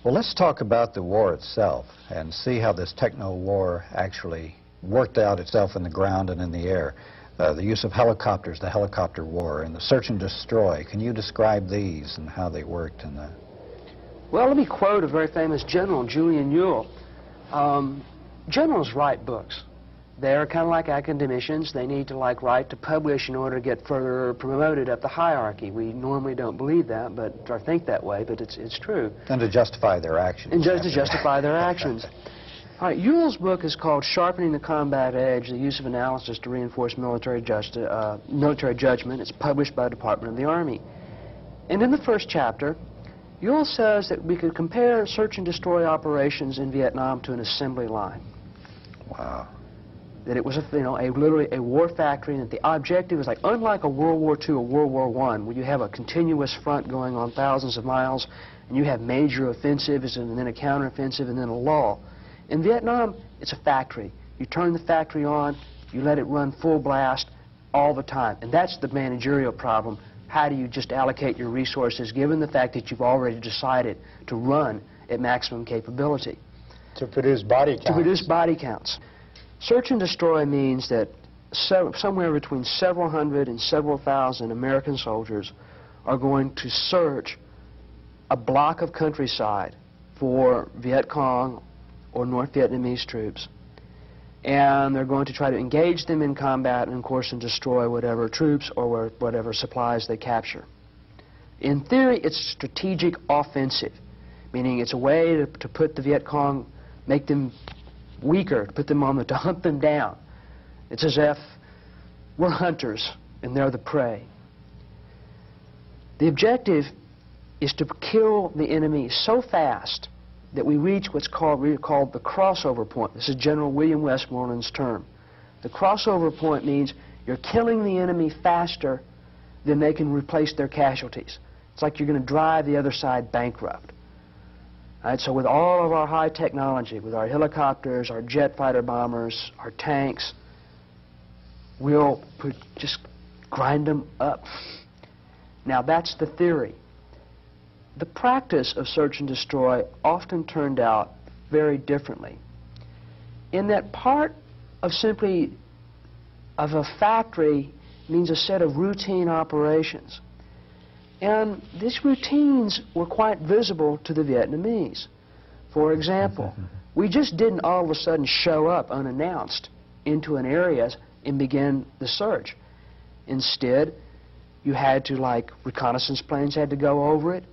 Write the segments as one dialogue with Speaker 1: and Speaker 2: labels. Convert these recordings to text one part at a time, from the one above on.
Speaker 1: Well, let's talk about the war itself and see how this techno-war actually worked out itself in the ground and in the air. The use of helicopters, the helicopter war, and the search and destroy. Can you describe these and how they worked in the...
Speaker 2: Well, let me quote a very famous general, Julian Ewell. Generals write books. They're kind of like academicians. They need to write to publish in order to get further promoted up the hierarchy. We normally don't believe that, or think that way, but it's true.
Speaker 1: And to justify their actions.
Speaker 2: And to justify their actions. All right, Ewell's book is called Sharpening the Combat Edge, the Use of Analysis to Reinforce Military Judgment. It's published by the Department of the Army. And in the first chapter, Ewell says that we could compare search and destroy operations in Vietnam to an assembly line.
Speaker 1: Wow.
Speaker 2: That it was literally a war factory, and that the objective is unlike a World War II or World War I, where you have a continuous front going on thousands of miles, and you have major offensives and then a counteroffensive and then a lull. In Vietnam, it's a factory. You turn the factory on, you let it run full blast all the time, and that's the managerial problem. How do you just allocate your resources given the fact that you've already decided to run at maximum capability?
Speaker 3: To produce body counts.
Speaker 2: To produce body counts. Search and destroy means that somewhere between several hundred and several thousand American soldiers are going to search a block of countryside for Viet Cong or North Vietnamese troops. And they're going to try to engage them in combat and, of course, and destroy whatever troops or whatever supplies they capture. In theory, it's strategic offensive, meaning it's a way to put the Viet Cong, make them weaker, to hunt them down. It's as if we're hunters and they're the prey. The objective is to kill the enemy so fast that we reach what's called the crossover point. This is General William Westmoreland's term. The crossover point means you're killing the enemy faster than they can replace their casualties. It's like you're going to drive the other side bankrupt. All right, so with all of our high technology, with our helicopters, our jet fighter bombers, our tanks, we'll just grind them up. Now that's the theory. The practice of search and destroy often turned out very differently. In that part of a factory means a set of routine operations. And these routines were quite visible to the Vietnamese. For example, we just didn't all of a sudden show up unannounced into an area and begin the search. Instead, you had to, reconnaissance planes had to go over it.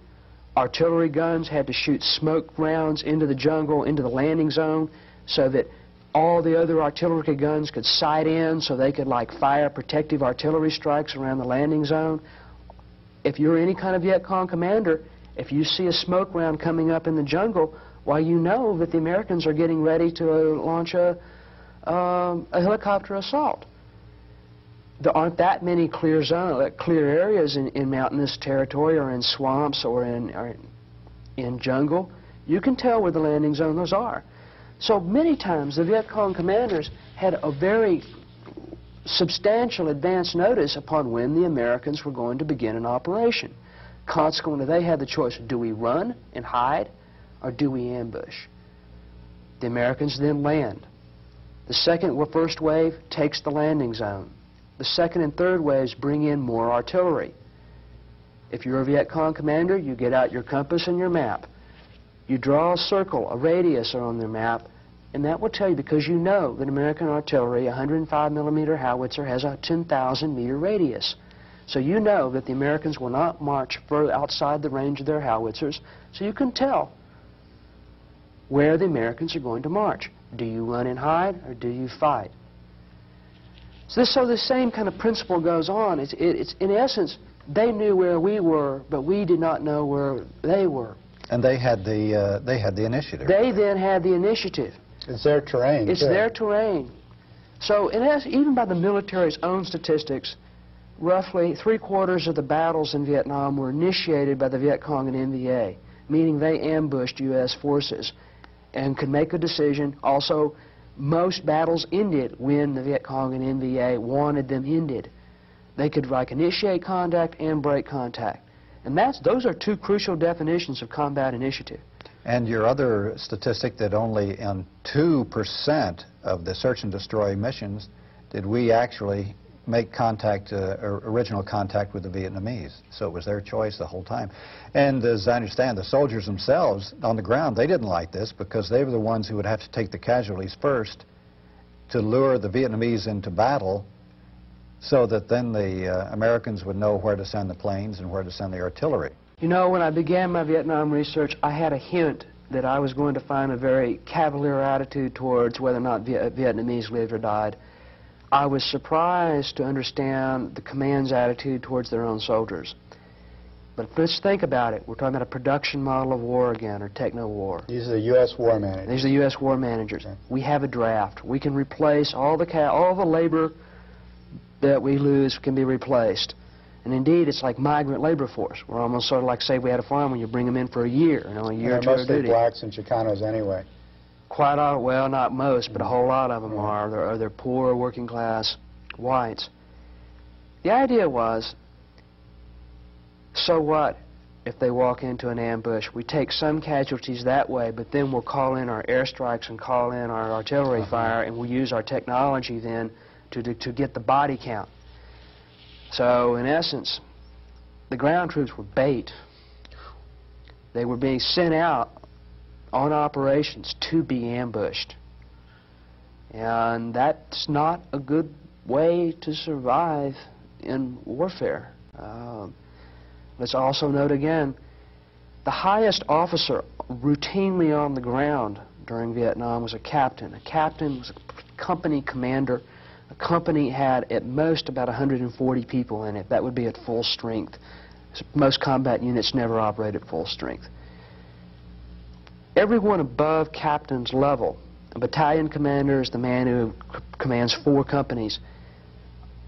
Speaker 2: Artillery guns had to shoot smoke rounds into the jungle, into the landing zone, so that all the other artillery guns could sight in so they could, fire protective artillery strikes around the landing zone. If you're any kind of Viet Cong commander, if you see a smoke round coming up in the jungle, well, you know that the Americans are getting ready to launch a helicopter assault. There aren't that many clear areas in mountainous territory or in swamps or in jungle. You can tell where the landing zones are. So many times the Viet Cong commanders had a very substantial advance notice upon when the Americans were going to begin an operation. Consequently, they had the choice: do we run and hide, or do we ambush? The Americans then land. The first wave takes the landing zone. The second and third waves bring in more artillery. If you're a Viet Cong commander, you get out your compass and your map. You draw a circle, a radius on the map, and that will tell you, because you know that American artillery, a 105mm howitzer, has a 10,000-meter radius. So you know that the Americans will not march further outside the range of their howitzers, so you can tell where the Americans are going to march. Do you run and hide, or do you fight? So the same kind of principle goes on. It's in essence, they knew where we were, but we did not know where they were.
Speaker 1: And they had the initiative.
Speaker 2: They then had the initiative.
Speaker 3: It's their terrain.
Speaker 2: It's their terrain. So even by the military's own statistics, roughly 3/4 of the battles in Vietnam were initiated by the Viet Cong and NVA, meaning they ambushed U.S. forces and could make a decision. Also, most battles ended when the Viet Cong and NVA wanted them ended. They could initiate contact and break contact. And those are two crucial definitions of combat initiative.
Speaker 1: And your other statistic that only in 2% of the search and destroy missions did we actually make contact, original contact with the Vietnamese. So it was their choice the whole time. And as I understand, the soldiers themselves on the ground, they didn't like this because they were the ones who would have to take the casualties first to lure the Vietnamese into battle so that then the Americans would know where to send the planes and where to send the artillery.
Speaker 2: You know, when I began my Vietnam research, I had a hint that I was going to find a very cavalier attitude towards whether or not Vietnamese lived or died. I was surprised to understand the command's attitude towards their own soldiers. But let's think about it. We're talking about a production model of war again, or techno-war.
Speaker 3: These are the U.S. war managers.
Speaker 2: These are the U.S. war managers.
Speaker 3: Okay.
Speaker 2: We have a draft. We can replace all the labor that we lose can be replaced. And indeed, it's like migrant labor force. We're almost sort of like, say, we had a farm when you bring them in for a year, a year or two of
Speaker 3: mostly
Speaker 2: duty.
Speaker 3: blacks and Chicanos anyway.
Speaker 2: Quite all, well, not most, but a whole lot of them are. They're poor, working class whites. The idea was, so what if they walk into an ambush? We take some casualties that way, but then we'll call in our airstrikes and call in our artillery fire, and we'll use our technology then to get the body count. So, in essence, the ground troops were bait. They were being sent out on operations to be ambushed. And that's not a good way to survive in warfare. Let's also note again, the highest officer routinely on the ground during Vietnam was a captain. A captain was a company commander. A company had at most about 140 people in it. That would be at full strength. Most combat units never operate at full strength. Everyone above captain's level, a battalion commander is the man who commands 4 companies.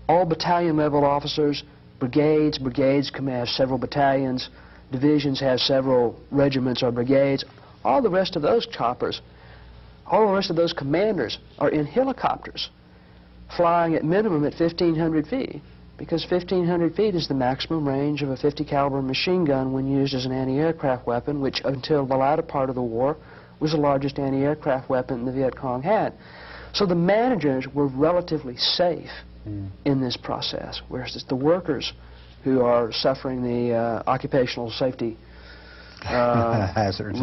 Speaker 2: All battalion level officers, brigades command several battalions, divisions have several regiments or brigades. All the rest of those choppers, all the rest of those commanders are in helicopters, flying at minimum at 1,500 feet, because 1,500 feet is the maximum range of a .50 caliber machine gun when used as an anti-aircraft weapon, which until the latter part of the war was the largest anti-aircraft weapon the Viet Cong had. So the managers were relatively safe in this process, whereas it's the workers who are suffering the occupational safety hazards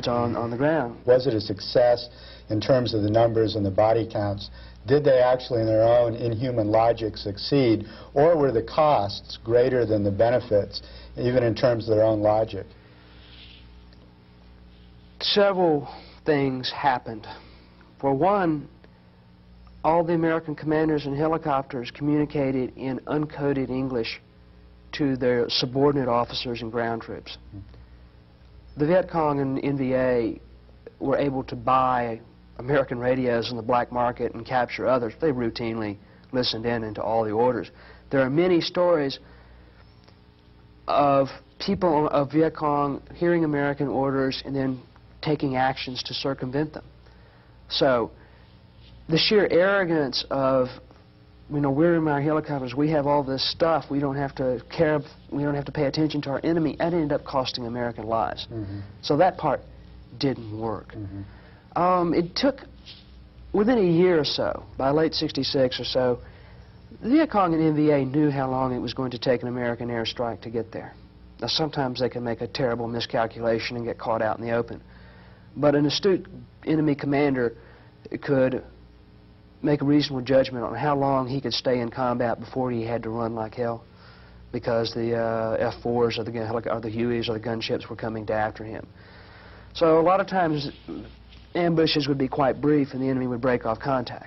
Speaker 2: on the ground.
Speaker 3: Was it a success in terms of the numbers and the body counts? Did they actually, in their own inhuman logic, succeed, or were the costs greater than the benefits, even in terms of their own logic?
Speaker 2: Several things happened. For one, all the American commanders and helicopters communicated in uncoded English to their subordinate officers and ground troops. The Viet Cong and NVA were able to buy American radios in the black market and capture others. They routinely listened in into all the orders. There are many stories of people of Viet Cong hearing American orders and then taking actions to circumvent them. So the sheer arrogance of, we're in our helicopters, we have all this stuff, we don't have to care, we don't have to pay attention to our enemy, that ended up costing American lives. So that part didn't work. It took, within a year or so, by late '66 or so, the Viet Cong and NVA knew how long it was going to take an American airstrike to get there. Now, sometimes they can make a terrible miscalculation and get caught out in the open. But an astute enemy commander could make a reasonable judgment on how long he could stay in combat before he had to run like hell, because the F-4s or the Hueys or the gunships were coming to after him. So a lot of times ambushes would be quite brief and the enemy would break off contact.